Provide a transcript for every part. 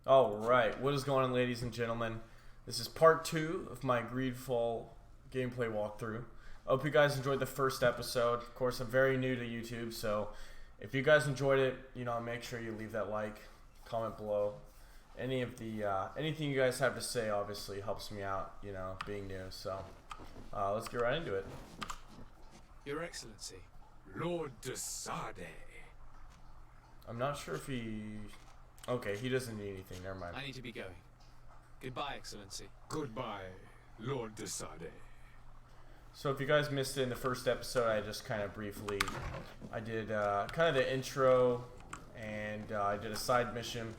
Alright, what is going on, ladies and gentlemen? This is part 2 of my Greedfall gameplay walkthrough. I hope you guys enjoyed the first episode. Of course, I'm very new to YouTube, so if you guys enjoyed it, make sure you leave that like, comment below. Anything you guys have to say obviously helps me out, being new, so let's get right into it. Your Excellency, Lord de Sade. I'm not sure if he... Okay, he doesn't need anything, never mind. I need to be going. Goodbye, Excellency. Goodbye, Lord de Sade. So if you guys missed it in the first episode, I just kind of briefly, I did kind of the intro, and I did a side mission.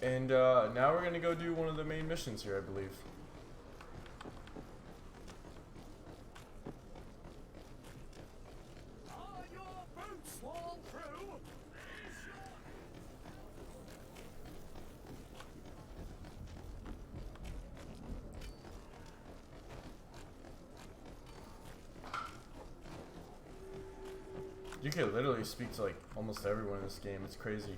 And now we're going to go do one of the main missions here, I believe. Are your boots worn through? You can literally speak to like almost everyone in this game. It's crazy.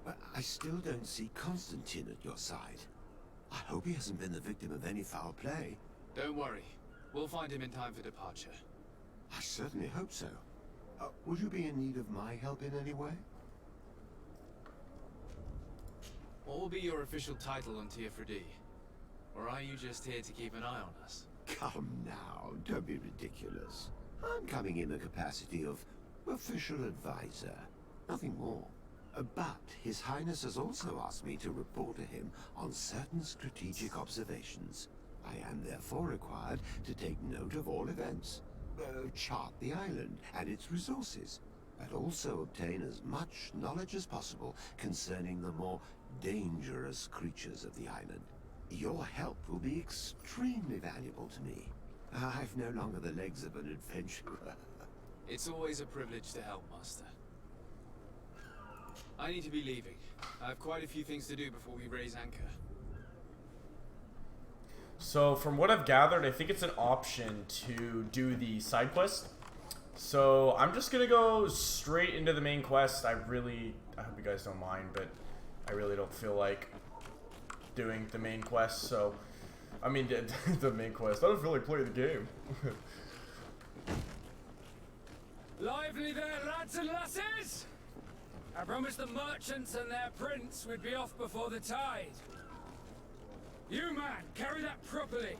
But I still don't see Constantine at your side. I hope he hasn't been the victim of any foul play. Don't worry. We'll find him in time for departure. I certainly hope so. Would you be in need of my help in any way? What will be your official title on Tier Or are you just here to keep an eye on us? Come now, don't be ridiculous. I'm coming in the capacity of official advisor, nothing more. But His Highness has also asked me to report to him on certain strategic observations. I am therefore required to take note of all events, chart the island and its resources, but also obtain as much knowledge as possible concerning the more dangerous creatures of the island. Your help will be extremely valuable to me. I've no longer the legs of an adventurer. It's always a privilege to help, Master. I need to be leaving. I have quite a few things to do before we raise anchor. So from what I've gathered, I think it's an option to do the side quest. So I'm just gonna go straight into the main quest. I hope you guys don't mind, but I really don't feel like doing the main quest. So I mean the main quest. I don't feel like playing the game. Lively there, lads and lasses! I promised the merchants and their prince we'd be off before the tide. You, man, carry that properly.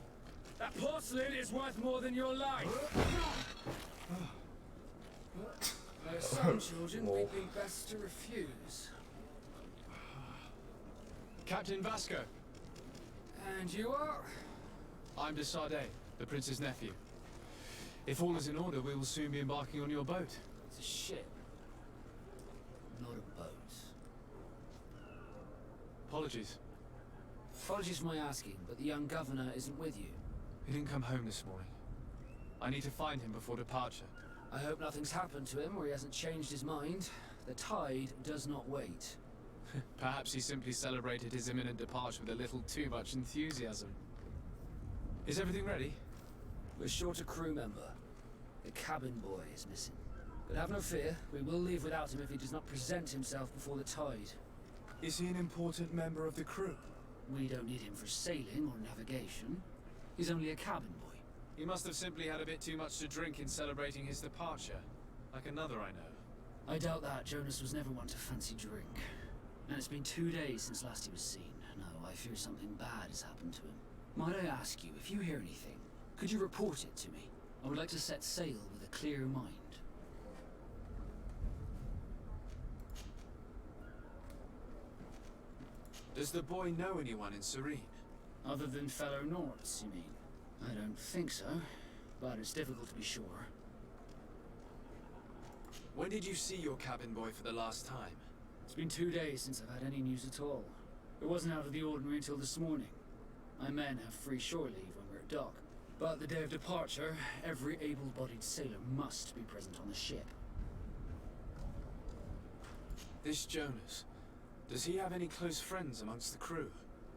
That porcelain is worth more than your life. There's some children we'd be best to refuse. Captain Vasco. And you are? I'm de Sade, the prince's nephew. If all is in order, we will soon be embarking on your boat. It's a ship. Not a boat. Apologies. Apologies for my asking, but the young governor isn't with you. He didn't come home this morning. I need to find him before departure. I hope nothing's happened to him or he hasn't changed his mind. The tide does not wait. Perhaps he simply celebrated his imminent departure with a little too much enthusiasm. Is everything ready? We're short a crew member. The cabin boy is missing. But have no fear, we will leave without him if he does not present himself before the tide. Is he an important member of the crew? We don't need him for sailing or navigation. He's only a cabin boy. He must have simply had a bit too much to drink in celebrating his departure. Like another I know. I doubt that. Jonas was never one to fancy drink. And it's been 2 days since last he was seen. No, I fear something bad has happened to him. Might I ask you, if you hear anything, could you report it to me? I would like to set sail with a clear mind. Does the boy know anyone in Serene? Other than fellow Nords, you mean? I don't think so, but it's difficult to be sure. When did you see your cabin boy for the last time? It's been 2 days since I've had any news at all. It wasn't out of the ordinary until this morning. My men have free shore leave when we're at dock. But the day of departure, every able-bodied sailor must be present on the ship. This Jonas, does he have any close friends amongst the crew?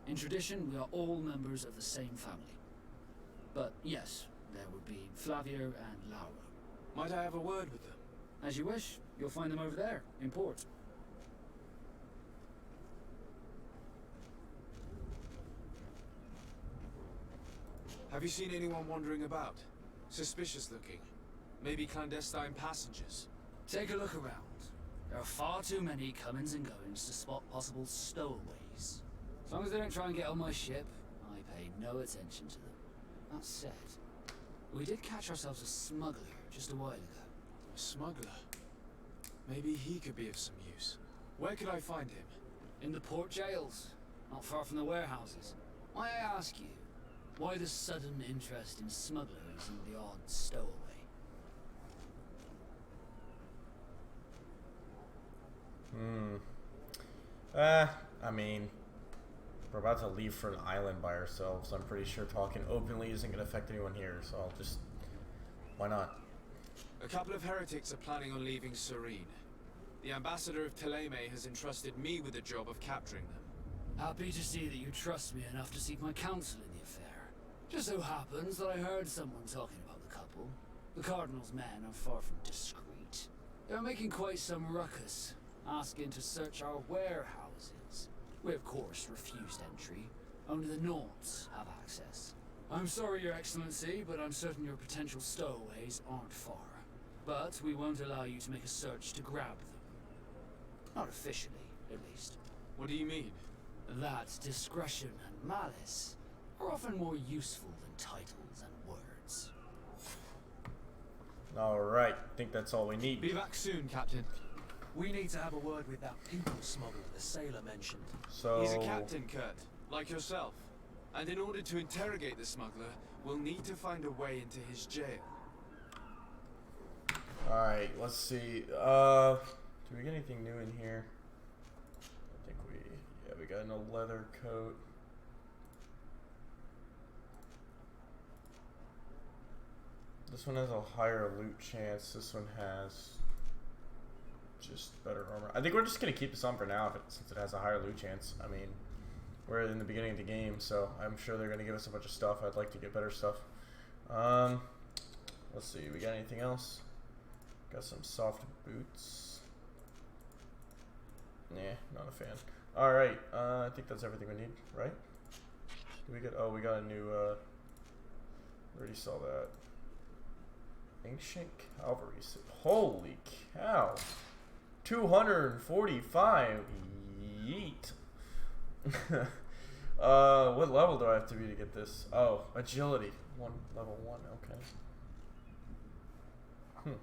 In tradition, we are all members of the same family. But yes, there would be Flavio and Laura. Might I have a word with them? As you wish. You'll find them over there, in port. Have you seen anyone wandering about? Suspicious looking. Maybe clandestine passengers. Take a look around. There are far too many comings and goings to spot possible stowaways. As long as they don't try and get on my ship, I pay no attention to them. That said, we did catch ourselves a smuggler just a while ago. A smuggler? Maybe he could be of some use. Where could I find him? In the port jails, not far from the warehouses. May I ask you, why the sudden interest in smugglers and the odd stowaway? I mean, we're about to leave for an island by ourselves. I'm pretty sure talking openly isn't going to affect anyone here, so I'll just... Why not? A couple of heretics are planning on leaving Serene. The ambassador of Teleme has entrusted me with the job of capturing them. Happy to see that you trust me enough to seek my counsel in the affair. Just so happens that I heard someone talking about the couple. The Cardinal's men are far from discreet. They're making quite some ruckus, asking to search our warehouses. We of course refused entry. Only the Nords have access. I'm sorry, Your Excellency, but I'm certain your potential stowaways aren't far. But we won't allow you to make a search to grab them. Not officially, at least. What do you mean? That discretion and malice are often more useful than titles and words. Alright, I think that's all we need. Be back soon, Captain. We need to have a word with that people smuggler the sailor mentioned. So... He's a captain, Kurt, like yourself. And in order to interrogate the smuggler, we'll need to find a way into his jail. Alright, let's see. Do we get anything new in here? I think we got a leather coat. This one has a higher loot chance. This one has just better armor. I think we're just gonna keep this on for now since it has a higher loot chance. I mean, we're in the beginning of the game, so I'm sure they're gonna give us a bunch of stuff. I'd like to get better stuff. Let's see, we got anything else? Got some soft boots. Nah, not a fan. Alright, I think that's everything we need, right? Do we get, oh, we got a new, already saw that. Ancient Cavalry. Holy cow. 245. Yeet. What level do I have to be to get this? Oh, agility. Level 1, okay.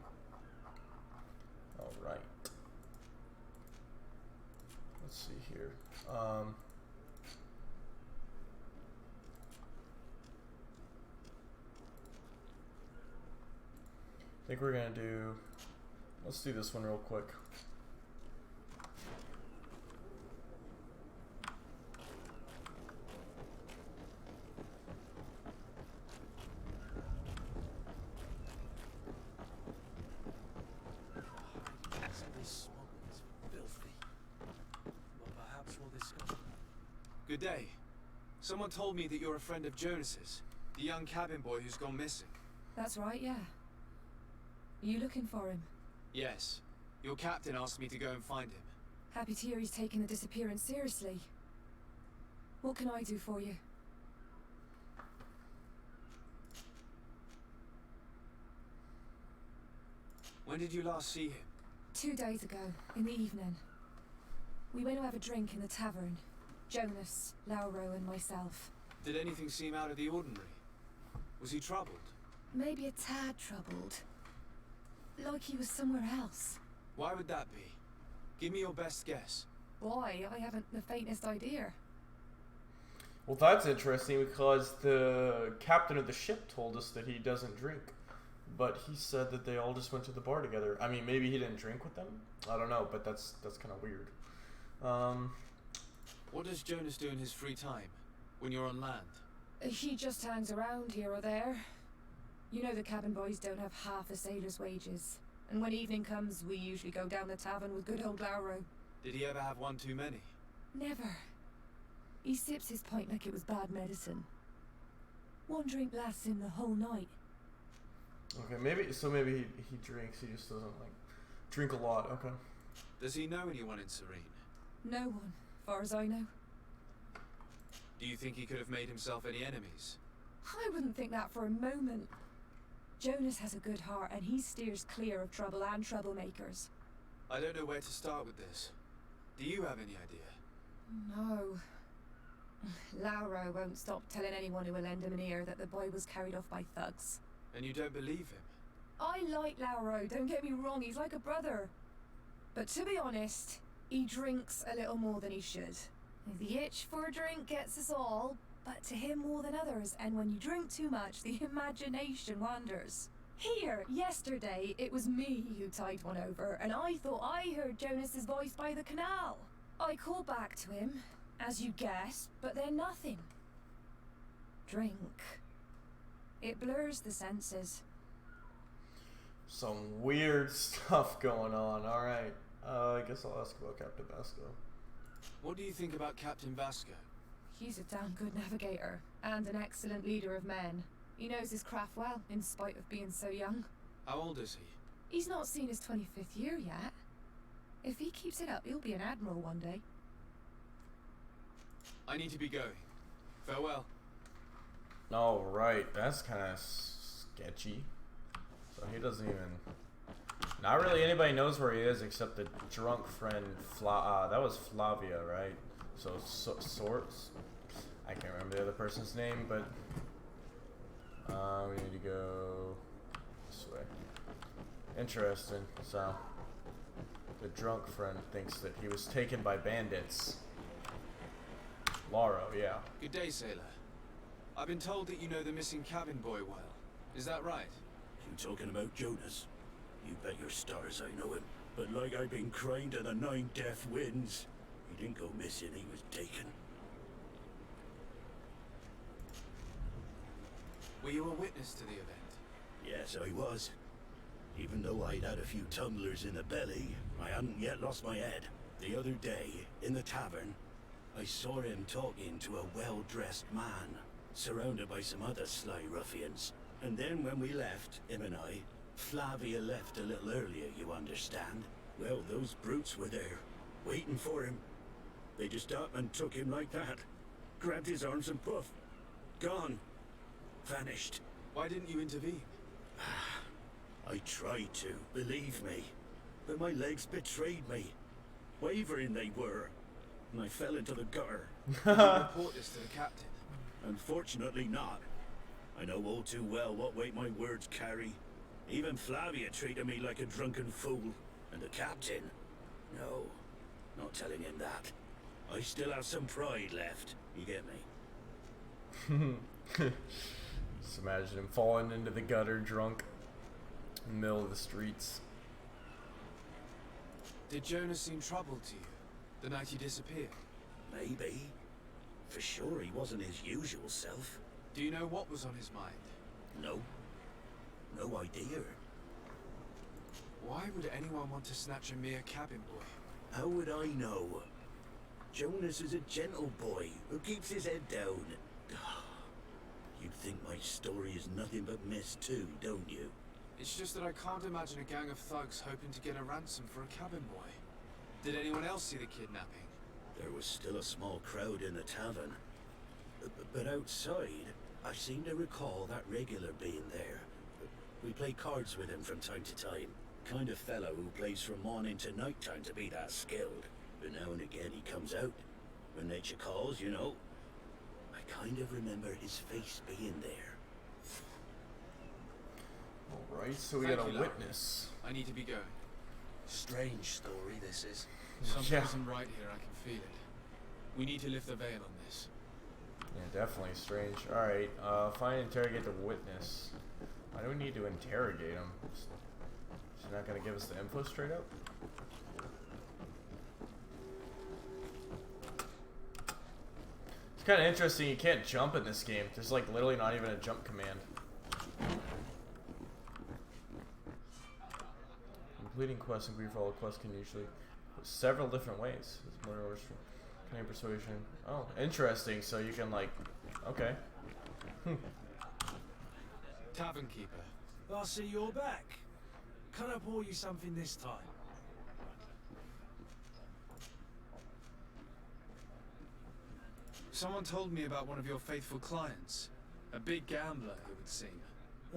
Alright. Let's see here. I think we're gonna do, let's do this one real quick. This smuggler's filthy. Well, perhaps we'll discuss. Good day. Someone told me that you're a friend of Jonas's, the young cabin boy who's gone missing. That's right, yeah. Are you looking for him? Yes. Your captain asked me to go and find him. Happy to hear he's taking the disappearance seriously. What can I do for you? When did you last see him? 2 days ago, in the evening. We went to have a drink in the tavern. Jonas, Lauro and myself. Did anything seem out of the ordinary? Was he troubled? Maybe a tad troubled. Like he was somewhere else. Why would that be? Give me your best guess. Why? I haven't the faintest idea. Well, that's interesting because the captain of the ship told us that he doesn't drink. But he said that they all just went to the bar together. I mean, maybe he didn't drink with them? I don't know, but that's kind of weird. What does Jonas do in his free time, when you're on land? He just hangs around here or there. You know the cabin boys don't have half a sailor's wages. And when evening comes, we usually go down the tavern with good old Lauro. Did he ever have one too many? Never. He sips his pint like it was bad medicine. One drink lasts him the whole night. Okay, maybe he drinks, he just doesn't, like, drink a lot, okay. Does he know anyone in Serene? No one, far as I know. Do you think he could have made himself any enemies? I wouldn't think that for a moment. Jonas has a good heart and he steers clear of trouble and troublemakers. I don't know where to start with this. Do you have any idea? No. Lauro won't stop telling anyone who will lend him an ear that the boy was carried off by thugs. And you don't believe him? I like Lauro, don't get me wrong, he's like a brother. But to be honest, he drinks a little more than he should. The itch for a drink gets us all, but to him more than others, and when you drink too much, the imagination wanders. Here, yesterday, it was me who tied one over, and I thought I heard Jonas's voice by the canal. I called back to him, as you guessed, but then nothing. Drink. It blurs the senses. Some weird stuff going on. Alright. I guess I'll ask about Captain Vasco. What do you think about Captain Vasco? He's a damn good navigator, and an excellent leader of men. He knows his craft well, in spite of being so young. How old is he? He's not seen his 25th year yet. If he keeps it up, he'll be an admiral one day. I need to be going. Farewell. Alright, that's kind of sketchy. So he doesn't even... Not really anybody knows where he is except the drunk friend, that was Flavia, right? So, Sorts? I can't remember the other person's name, but... we need to go this way. Interesting. So, the drunk friend thinks that he was taken by bandits. Lauro, yeah. Good day, sailor. I've been told that you know the missing cabin boy well. Is that right? You talking about Jonas? You bet your stars I know him. But like I've been crying to the 9 death winds, he didn't go missing, he was taken. Were you a witness to the event? Yes, I was. Even though I'd had a few tumblers in the belly, I hadn't yet lost my head. The other day, in the tavern, I saw him talking to a well-dressed man, surrounded by some other sly ruffians. And then when we left, him and I, Flavia left a little earlier, you understand? Well, those brutes were there, waiting for him. They just up and took him like that. Grabbed his arms and poof. Gone. Vanished. Why didn't you intervene? I tried to, believe me. But my legs betrayed me. Wavering they were. And I fell into the gutter. Did you report this to the captain? Unfortunately not. I know all too well what weight my words carry. Even Flavia treated me like a drunken fool. And the captain? No, not telling him that. I still have some pride left. You get me? Just imagine him falling into the gutter drunk in the middle of the streets. Did Jonas seem troubled to you the night he disappeared? Maybe. For sure he wasn't his usual self. Do you know what was on his mind? No. No idea. Why would anyone want to snatch a mere cabin boy? How would I know? Jonas is a gentle boy who keeps his head down. You'd think my story is nothing but mess too, don't you? It's just that I can't imagine a gang of thugs hoping to get a ransom for a cabin boy. Did anyone else see the kidnapping? There was still a small crowd in the tavern. But outside, I seem to recall that regular being there. We play cards with him from time to time. Kind of fellow who plays from morning to night time to be that skilled. But now and again he comes out. When nature calls, you know. I kind of remember his face being there. Alright, so we Thank got a you, Lara. witness. I need to be going. Strange story this is. Something Yeah. isn't right here, I can feel it. We need to lift the veil on this. Yeah, definitely strange. Alright, find and interrogate the witness. Why do we need to interrogate him? She's not gonna give us the info straight up? It's kind of interesting, you can't jump in this game. There's like literally not even a jump command. Completing quests in Greedfall, quests can usually several different ways. It's more can persuasion. Oh, interesting. So you can like, okay. Tavern keeper. I see you're back. Can I pour you something this time? Someone told me about one of your faithful clients. A big gambler, it would seem.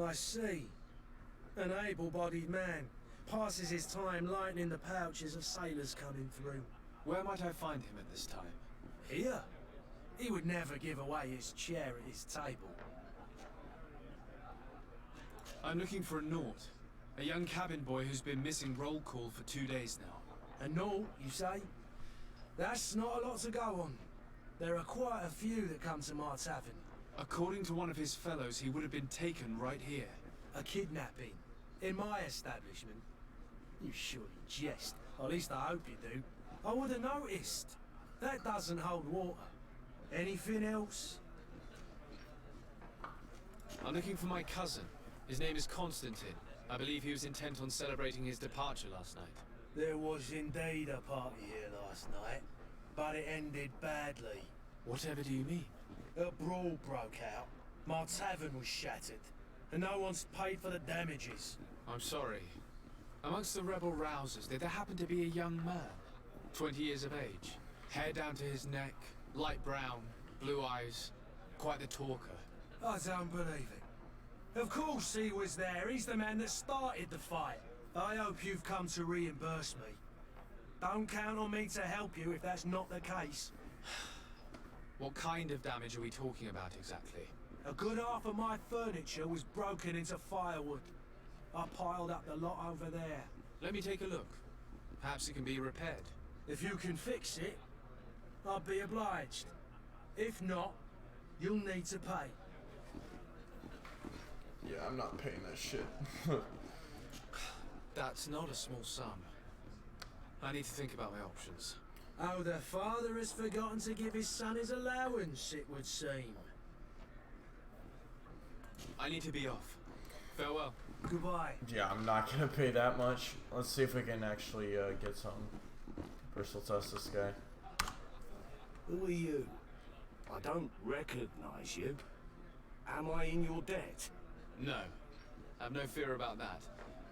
I see. An able-bodied man. Passes his time lightening the pouches of sailors coming through. Where might I find him at this time? Here? He would never give away his chair at his table. I'm looking for a Naut. A young cabin boy who's been missing roll call for 2 days now. A Naut, you say? That's not a lot to go on. There are quite a few that come to my tavern. According to one of his fellows, he would have been taken right here. A kidnapping? In my establishment? You surely jest. Or at least I hope you do. I would have noticed. That doesn't hold water. Anything else? I'm looking for my cousin. His name is Constantine. I believe he was intent on celebrating his departure last night. There was indeed a party here last night, but it ended badly. Whatever do you mean? A brawl broke out. My tavern was shattered, and no one's paid for the damages. I'm sorry. Amongst the rebel rousers, did there happen to be a young man? 20 years of age. Hair down to his neck, light brown, blue eyes. Quite the talker. I don't believe it. Of course he was there. He's the man that started the fight. I hope you've come to reimburse me. Don't count on me to help you if that's not the case. What kind of damage are we talking about exactly? A good half of my furniture was broken into firewood. I piled up the lot over there. Let me take a look. Perhaps it can be repaired. If you can fix it, I'll be obliged. If not, you'll need to pay. Yeah, I'm not paying that shit. That's not a small sum. I need to think about my options. Oh, the father has forgotten to give his son his allowance, it would seem. I need to be off. Farewell. Goodbye. Yeah, I'm not gonna pay that much. Let's see if we can actually get something. First, let's test this guy. Who are you? I don't recognize you. Am I in your debt? No. Have no fear about that.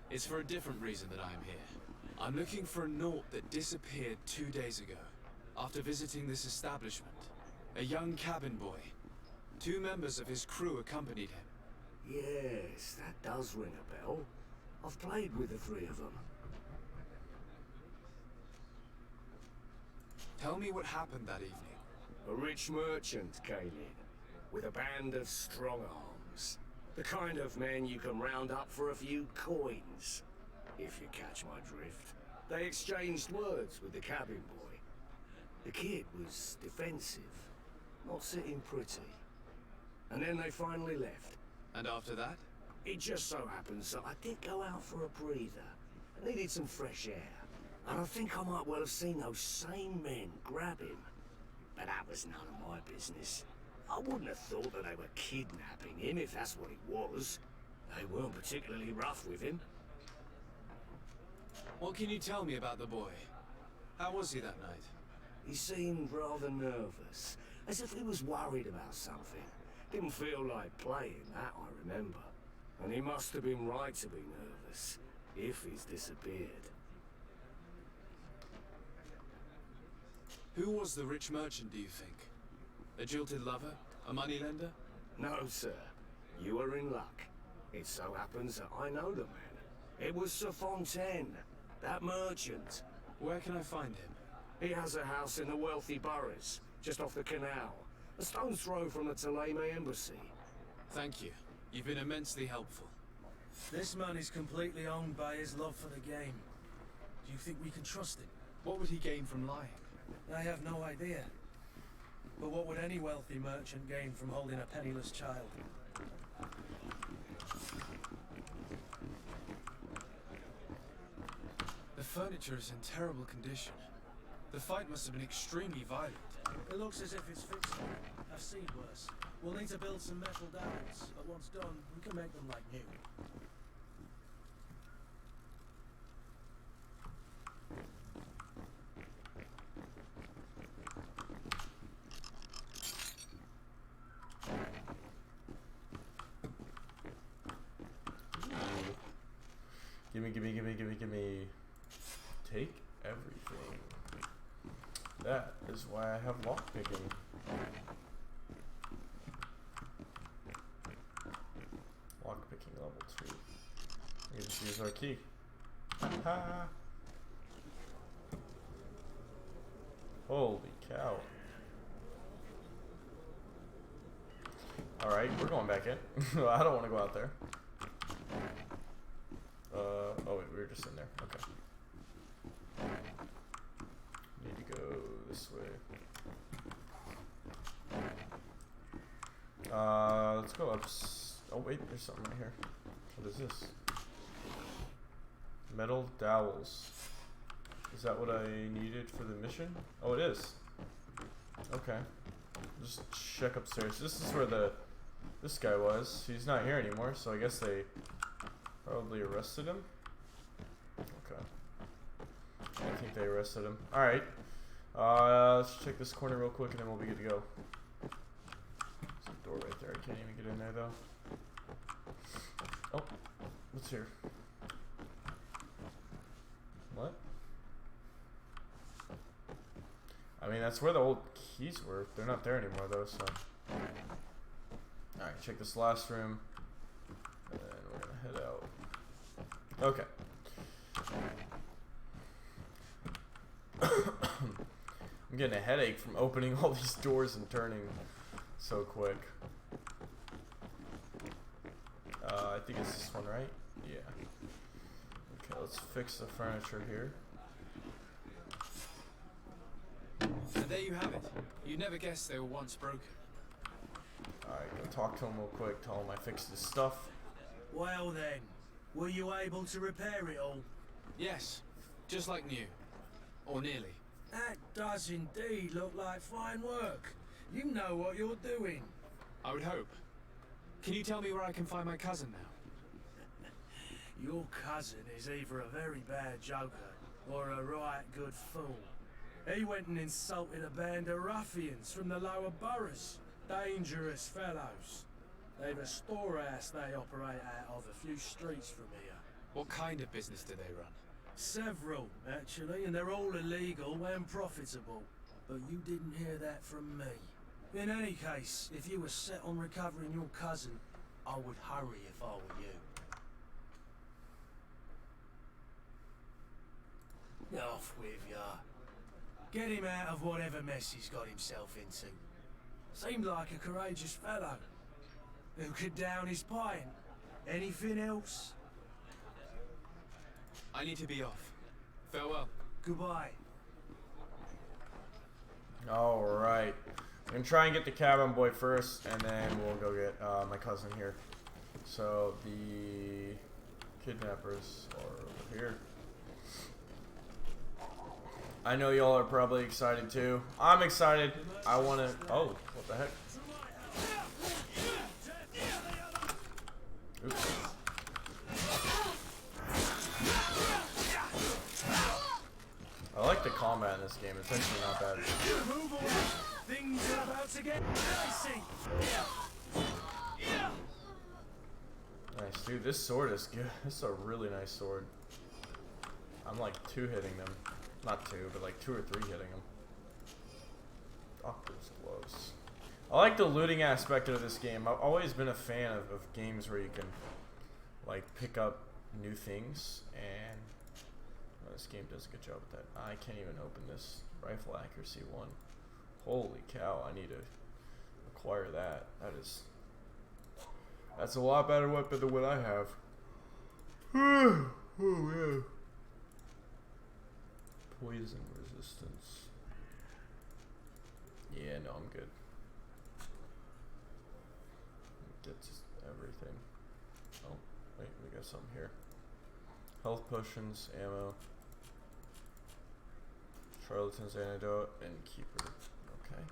It's for a different reason that I am here. I'm looking for a Naut that disappeared 2 days ago, after visiting this establishment. A young cabin boy. 2 members of his crew accompanied him. Yes, that does ring a bell. I've played with the 3 of them. Tell me what happened that evening. A rich merchant came in, with a band of strong arms. The kind of men you can round up for a few coins, if you catch my drift. They exchanged words with the cabin boy. The kid was defensive, not sitting pretty. And then they finally left. And after that? It just so happens that I did go out for a breather. I needed some fresh air. And I think I might well have seen those same men grab him. But that was none of my business. I wouldn't have thought that they were kidnapping him if that's what it was. They weren't particularly rough with him. What can you tell me about the boy? How was he that night? He seemed rather nervous, as if he was worried about something. Didn't feel like playing, that I remember. And he must have been right to be nervous, if he's disappeared. Who was the rich merchant, do you think? A jilted lover? A moneylender? No, sir. You are in luck. It so happens that I know the man. It was Sir Fontaine, that merchant. Where can I find him? He has a house in the wealthy boroughs, just off the canal. A stone's throw from the Thélème embassy. Thank you. You've been immensely helpful. This man is completely owned by his love for the game. Do you think we can trust him? What would he gain from lying? I have no idea. But what would any wealthy merchant gain from holding a penniless child? The furniture is in terrible condition. The fight must have been extremely violent. It looks as if it's fixable. I've seen worse. We'll need to build some metal downs, but once done, we can make them like new. Gimme. Take everything. That is why I have lockpicking. level 2. We just use our key. Ha! Holy cow. Alright, we're going back in. I don't want to go out there. Oh wait, we were just in there. Okay. Need to go this way. Let's go up. Oh wait, there's something right here. What is this? Metal dowels. Is that what I needed for the mission? Oh, it is. Okay. Just check upstairs. This is where this guy was. He's not here anymore, so I guess they probably arrested him. Okay. I think they arrested him. Alright. Let's check this corner real quick and then we'll be good to go. There's a door right there. I can't even get in there though. Oh, what's here? What? I mean, that's where the old keys were. They're not there anymore though, so. Alright, check this last room. And then we're gonna head out. Okay. I'm getting a headache from opening all these doors and turning so quick. I think it's this one, right? Yeah. Okay, let's fix the furniture here. And there you have it. You'd never guess they were once broken. Alright, go talk to him real quick. Tell him I fixed his stuff. Well then, were you able to repair it all? Yes, just like new. Or nearly. That does indeed look like fine work. You know what you're doing. I would hope. Can you tell me where I can find my cousin now? Your cousin is either a very bad joker or a right good fool. He went and insulted a band of ruffians from the lower boroughs. Dangerous fellows. They've a storehouse they operate out of a few streets from here. What kind of business do they run? Several, actually, and they're all illegal and profitable. But you didn't hear that from me. In any case, if you were set on recovering your cousin, I would hurry if I were you. Off with ya. Get him out of whatever mess he's got himself into. Seemed like a courageous fellow. Who could down his pint? Anything else? I need to be off. Farewell. Goodbye. Alright. I'm gonna try and get the cabin boy first, and then we'll go get my cousin here. So, the kidnappers are over here. I know y'all are probably excited too. I'm excited. I wanna... Oh, what the heck? Oops. I like the combat in this game. It's actually not bad. Move on. Things are about to get dicey. Nice, dude. This sword is good. This is a really nice sword. I'm like 2-hitting them. Not 2, but like 2 or 3 hitting them. Doctor's gloves. I like the looting aspect of this game. I've always been a fan of games where you can like pick up new things, and this game does a good job with that. I can't even open this. Rifle accuracy 1. Holy cow, I need to acquire that. That's a lot better weapon than what I have. Oh man. Poison resistance. Yeah, no, I'm good. Get just everything. Oh, wait, we got something here. Health potions, ammo. Charlatan's antidote, and keeper. Okay.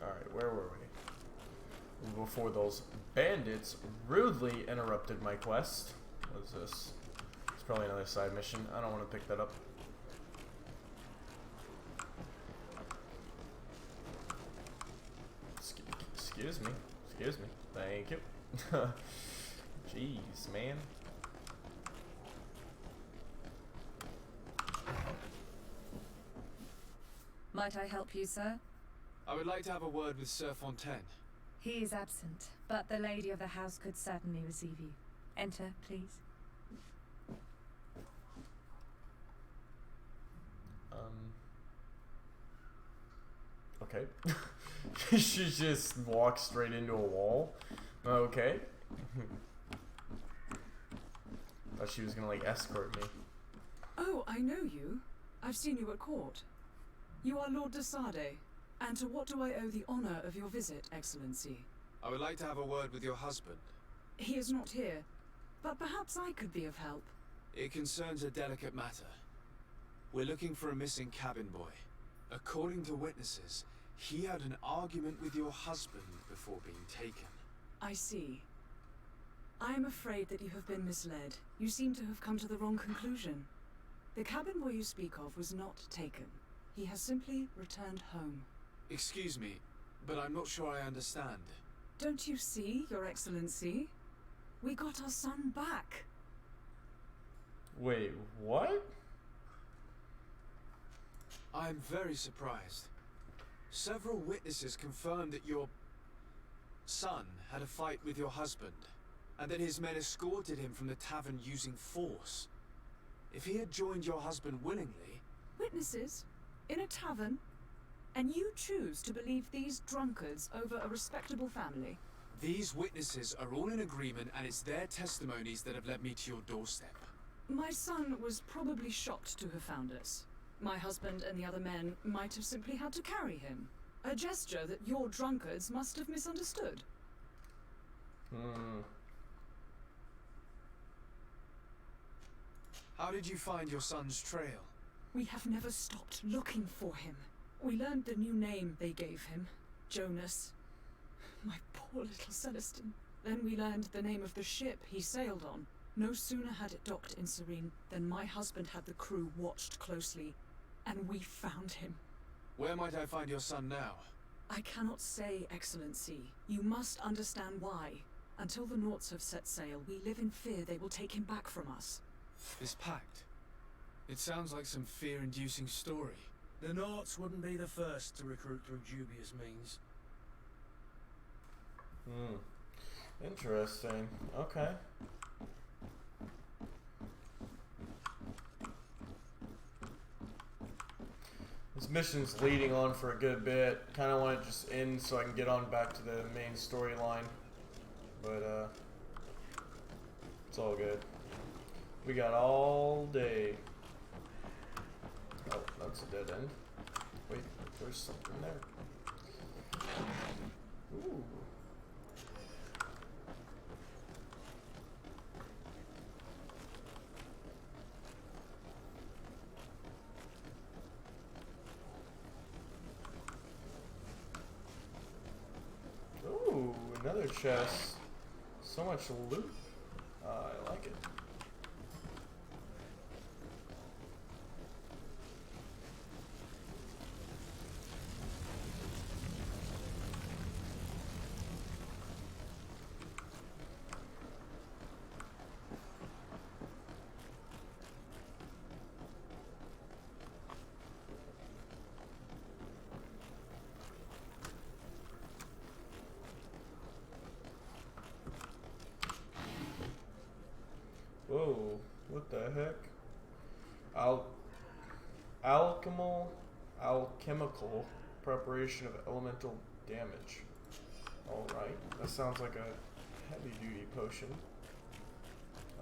Alright, where were we? Before those bandits rudely interrupted my quest. What is this? It's probably another side mission. I don't want to pick that up. Excuse me. Excuse me. Thank you. Jeez, man. Might I help you, sir? I would like to have a word with Sir Fontaine. He is absent, but the lady of the house could certainly receive you. Enter, please. Okay. She just walks straight into a wall. Okay. Thought she was gonna like escort me. Oh, I know you. I've seen you at court. You are Lord de Sade. And to what do I owe the honor of your visit, Excellency? I would like to have a word with your husband. He is not here, but perhaps I could be of help. It concerns a delicate matter. We're looking for a missing cabin boy. According to witnesses, he had an argument with your husband before being taken. I see. I am afraid that you have been misled. You seem to have come to the wrong conclusion. The cabin boy you speak of was not taken. He has simply returned home. Excuse me, but I'm not sure I understand. Don't you see, Your Excellency? We got our son back. Wait, what? I'm very surprised. Several witnesses confirmed that your son had a fight with your husband, and that his men escorted him from the tavern using force. If he had joined your husband willingly... Witnesses? In a tavern? And you choose to believe these drunkards over a respectable family? These witnesses are all in agreement, and it's their testimonies that have led me to your doorstep. My son was probably shocked to have found us. My husband and the other men might have simply had to carry him. A gesture that your drunkards must have misunderstood. How did you find your son's trail? We have never stopped looking for him. We learned the new name they gave him, Jonas. My poor little Celestine. Then we learned the name of the ship he sailed on. No sooner had it docked in Serene than my husband had the crew watched closely, and we found him. Where might I find your son now? I cannot say, Excellency. You must understand why. Until the Naughts have set sail, we live in fear they will take him back from us. This pact. It sounds like some fear-inducing story. The Naughts wouldn't be the first to recruit through dubious means. Interesting. Okay. This mission's leading on for a good bit. Kind of want it just end so I can get on back to the main storyline. But, it's all good. We got all day. Oh, that's a dead end. Wait, there's something there. Ooh. Ooh, another chest. So much loot. I like it. Whoa, what the heck? Alchemical preparation of elemental damage. Alright, that sounds like a heavy duty potion.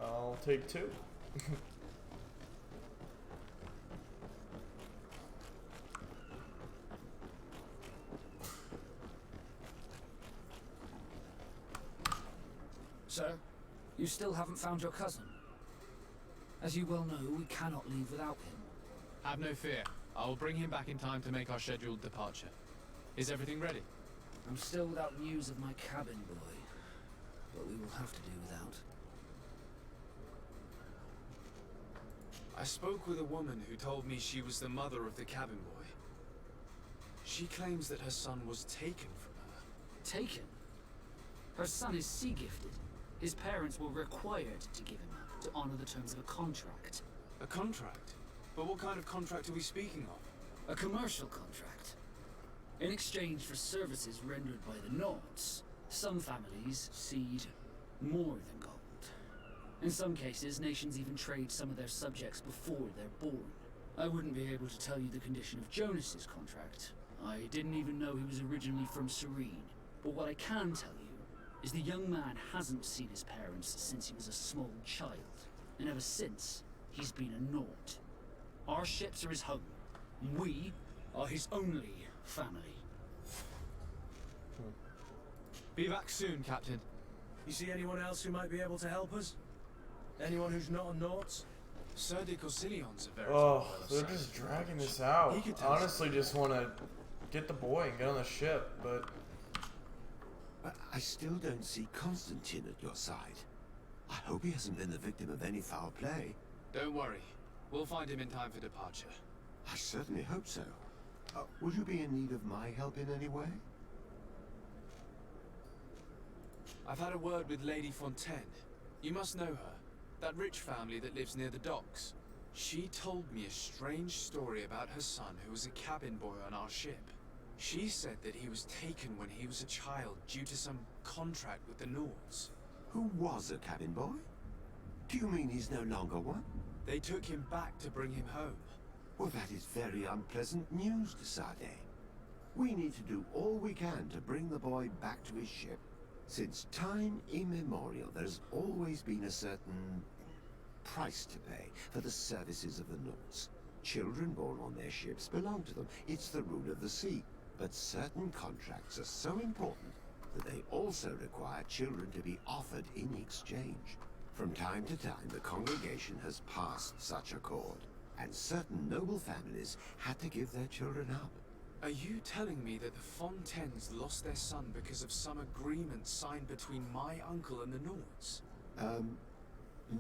I'll take 2. Sir, you still haven't found your cousin. As you well know, we cannot leave without him. Have no fear. I will bring him back in time to make our scheduled departure. Is everything ready? I'm still without news of my cabin boy, but we will have to do without. I spoke with a woman who told me she was the mother of the cabin boy. She claims that her son was taken from her. Taken? Her son is sea-gifted. His parents were required to give him up to honor the terms of a contract. A contract? But what kind of contract are we speaking of? A commercial contract. In exchange for services rendered by the Naughts, Some families cede more than gold. In some cases, nations even trade some of their subjects before they're born. I wouldn't be able to tell you the condition of Jonas's contract. I didn't even know he was originally from Serene. But what I can tell you is the young man hasn't seen his parents since he was a small child. And ever since, he's been a naught. Our ships are his home. We are his only family. Be back soon, Captain. You see anyone else who might be able to help us? Anyone who's not a Nauts? Sir de Corsillion's a very Oh, they're just dragging this out. He could tell us. Honestly, just want to get the boy and get on the ship, but I still don't see Constantine at your side. I hope he hasn't been the victim of any foul play. Don't worry. We'll find him in time for departure. I certainly hope so. Would you be in need of my help in any way? I've had a word with Lady Fontaine. You must know her. That rich family that lives near the docks. She told me a strange story about her son who was a cabin boy on our ship. She said that he was taken when he was a child due to some contract with the Nords. Who was a cabin boy? Do you mean he's no longer one? They took him back to bring him home. Well, that is very unpleasant news, de Sade. We need to do all we can to bring the boy back to his ship. Since time immemorial, there's always been a certain price to pay for the services of the Nords. Children born on their ships belong to them. It's the rule of the sea. But certain contracts are so important that they also require children to be offered in exchange. From time to time, the congregation has passed such accord, and certain noble families had to give their children up. Are you telling me that the Fontaines lost their son because of some agreement signed between my uncle and the Nords?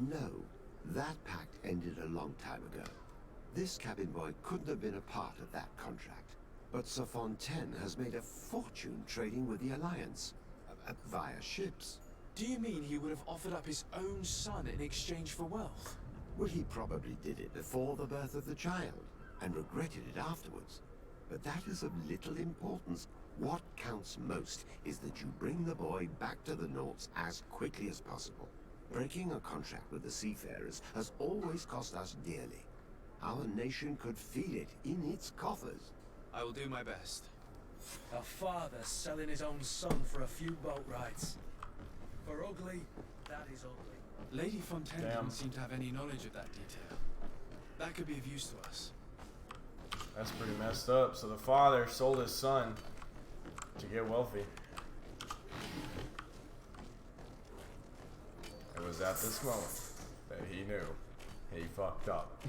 No. That pact ended a long time ago. This cabin boy couldn't have been a part of that contract. But Sir Fontaine has made a fortune trading with the Alliance, via ships. Do you mean he would have offered up his own son in exchange for wealth? Well, he probably did it before the birth of the child, and regretted it afterwards. But that is of little importance. What counts most is that you bring the boy back to the Nords as quickly as possible. Breaking a contract with the seafarers has always cost us dearly. Our nation could feel it in its coffers. I will do my best. A father selling his own son for a few boat rides. For ugly, that is ugly. Lady Fontaine Damn. didn't seem to have any knowledge of that detail. That could be of use to us. that's pretty messed up. So the father sold his son to get wealthy. It was at this moment that he knew he fucked up.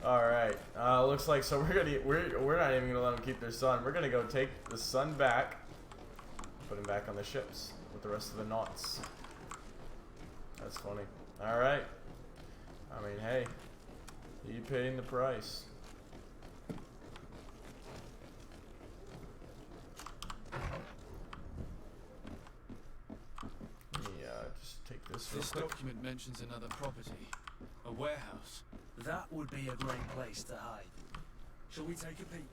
All right. Looks like so we're not even gonna let them keep their son. We're gonna go take the son back, put him back on the ships with the rest of the Nauts. That's funny. All right. I mean, hey, he paying the price. Just take this real This quick. document mentions another property. A warehouse. That would be a great place to hide. Shall we take a peek?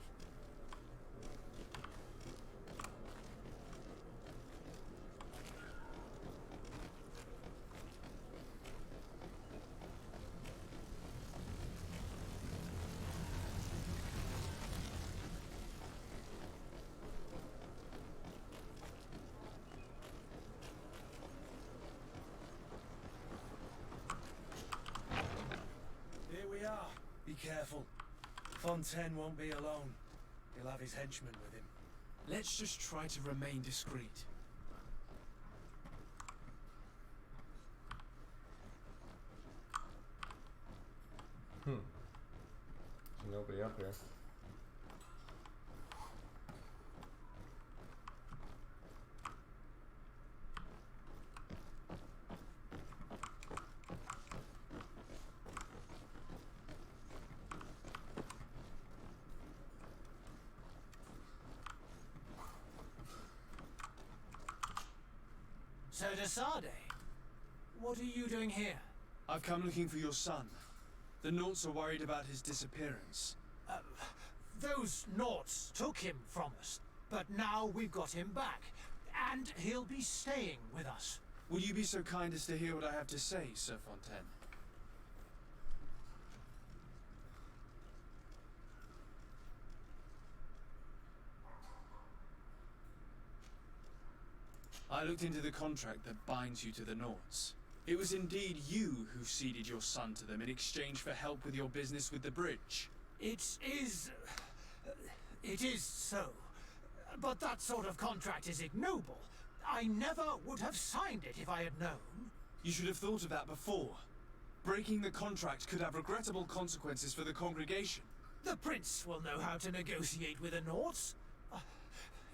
Here we are. Be careful. Fontaine won't be alone. He'll have his henchmen with him. Let's just try to remain discreet. There's nobody up here. So, de Sade, what are you doing here? I've come looking for your son. The Nauts are worried about his disappearance. Those Nauts took him from us, but now we've got him back. And he'll be staying with us. Will you be so kind as to hear what I have to say, Sir Fontaine? I looked into the contract that binds you to the Norts. It was indeed you who ceded your son to them in exchange for help with your business with the bridge. It is so. But that sort of contract is ignoble. I never would have signed it if I had known. You should have thought of that before. Breaking the contract could have regrettable consequences for the congregation. The prince will know how to negotiate with the Norts.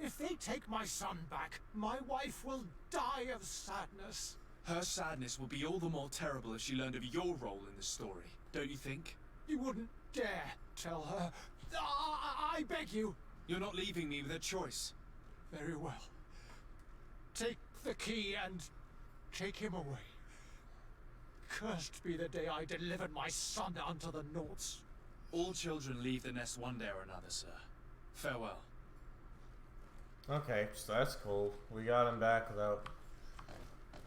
If they take my son back, my wife will die of sadness. Her sadness will be all the more terrible if she learned of your role in the story, don't you think? You wouldn't dare tell her. I beg you. You're not leaving me with a choice. Very well. Take the key and take him away. Cursed be the day I delivered my son unto the Norts. All children leave the nest one day or another, sir. Farewell. Okay, so that's cool. We got him back without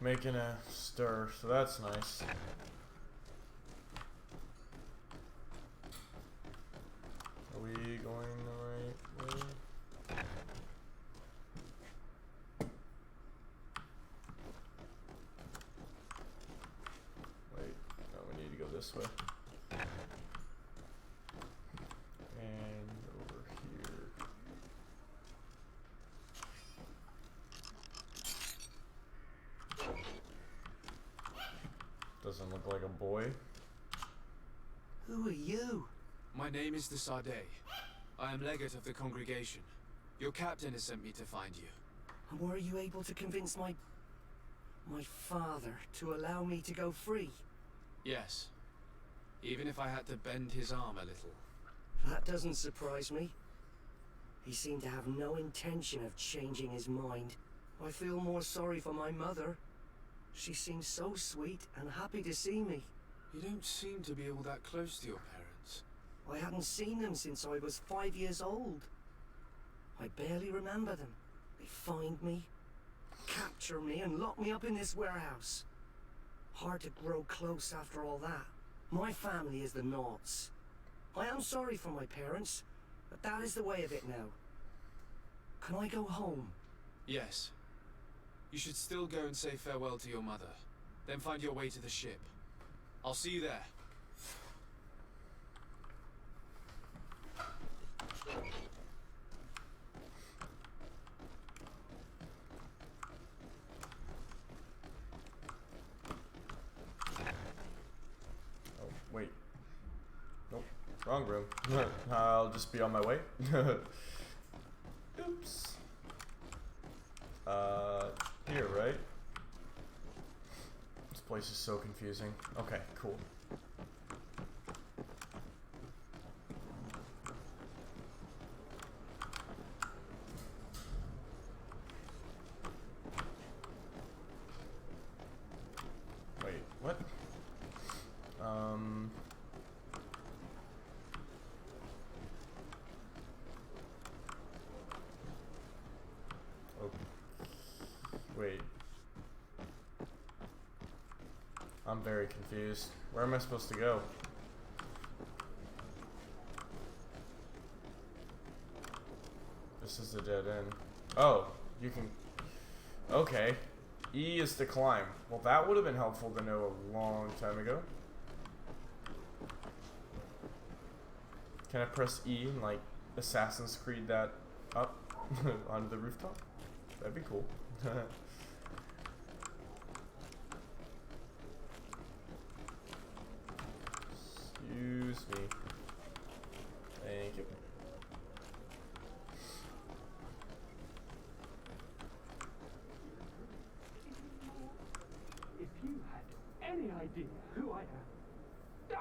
making a stir, so that's nice. Are we going the right way? Wait, no, we need to go this way. And over here. Doesn't look like a boy. Who are you? My name is de Sardet. I am legate of the congregation. Your captain has sent me to find you. And were you able to convince my father to allow me to go free? Yes. Even if I had to bend his arm a little. That doesn't surprise me. He seemed to have no intention of changing his mind. I feel more sorry for my mother. She seemed so sweet and happy to see me. You don't seem to be all that close to your parents. I hadn't seen them since I was 5 years old. I barely remember them. They find me, capture me, and lock me up in this warehouse. Hard to grow close after all that. My family is the Norts. I am sorry for my parents, but that is the way of it now. Can I go home? Yes. You should still go and say farewell to your mother. Then find your way to the ship. I'll see you there. Oh, wait. Nope. Wrong room. I'll just be on my way. Oops. Here, right? This place is so confusing. Okay, cool. Wait, what? Oh. Wait. I'm very confused. Where am I supposed to go? This is the dead end. Oh, you can... Okay. E is to climb. Well, that would have been helpful to know a long time ago. Can I press E and, like, Assassin's Creed that up onto the rooftop? That'd be cool. Excuse me. Thank you. If you had any idea who I am.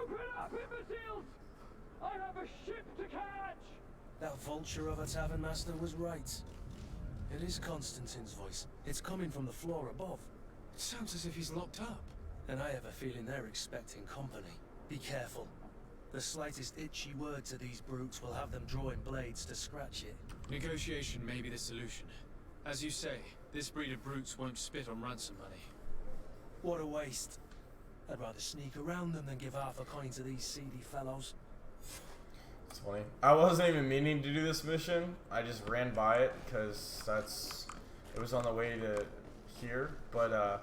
Open up, imbeciles! I have a ship to catch! That vulture of a tavern master was right. It is Constantine's voice. It's coming from the floor above. It sounds as if he's locked up. And I have a feeling they're expecting company. Be careful. The slightest itchy word to these brutes will have them drawing blades to scratch it. Negotiation may be the solution. As you say, This breed of brutes won't spit on ransom money. What a waste. I'd rather sneak around them than give half a coin to these seedy fellows. It's funny. I wasn't even meaning to do this mission. I just ran by it because it was on the way to here. But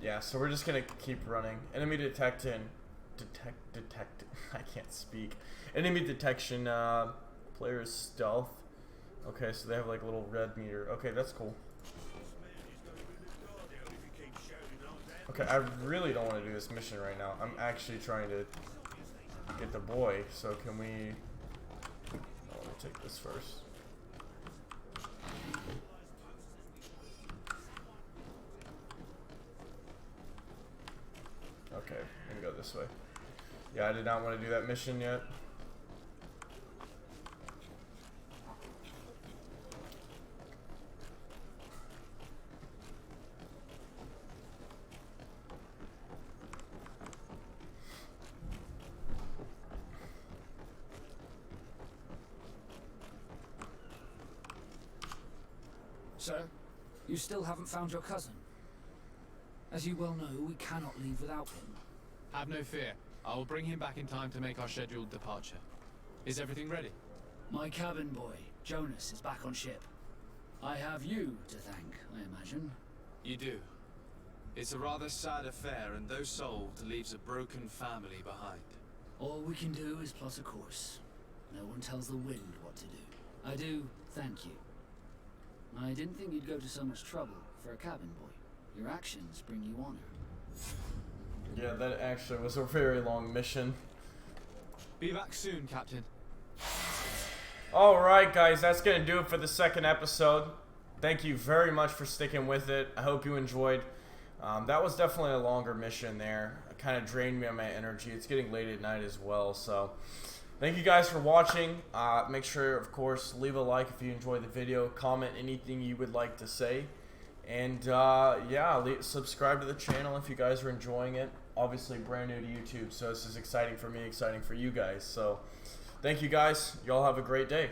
yeah, so we're just gonna keep running. Enemy detection. Detect. I can't speak. Enemy detection. Player's stealth. Okay, so they have like a little red meter. Okay, that's cool. Okay, I really don't want to do this mission right now. I'm actually trying to get the boy. So can we? Oh, let me take this first. Okay, we can go this way. Yeah, I did not want to do that mission yet. Sir, you still haven't found your cousin. As you well know, we cannot leave without him. Have no fear. I will bring him back in time to make our scheduled departure. Is everything ready? My cabin boy, Jonas, is back on ship. I have you to thank, I imagine. You do. It's a rather sad affair, and though solved, leaves a broken family behind. All we can do is plot a course. No one tells the wind what to do. I do thank you. I didn't think you'd go to so much trouble for a cabin boy. Your actions bring you honor. Yeah, that actually was a very long mission. Be back soon, Captain. Alright guys, that's going to do it for the second episode. Thank you very much for sticking with it. I hope you enjoyed. That was definitely a longer mission there. It kind of drained me of my energy. It's getting late at night as well, so thank you guys for watching. Make sure, of course, leave a like if you enjoyed the video. Comment anything you would like to say. And yeah, subscribe to the channel if you guys are enjoying it. Obviously brand new to YouTube, so this is exciting for me, exciting for you guys. So thank you guys. Y'all have a great day.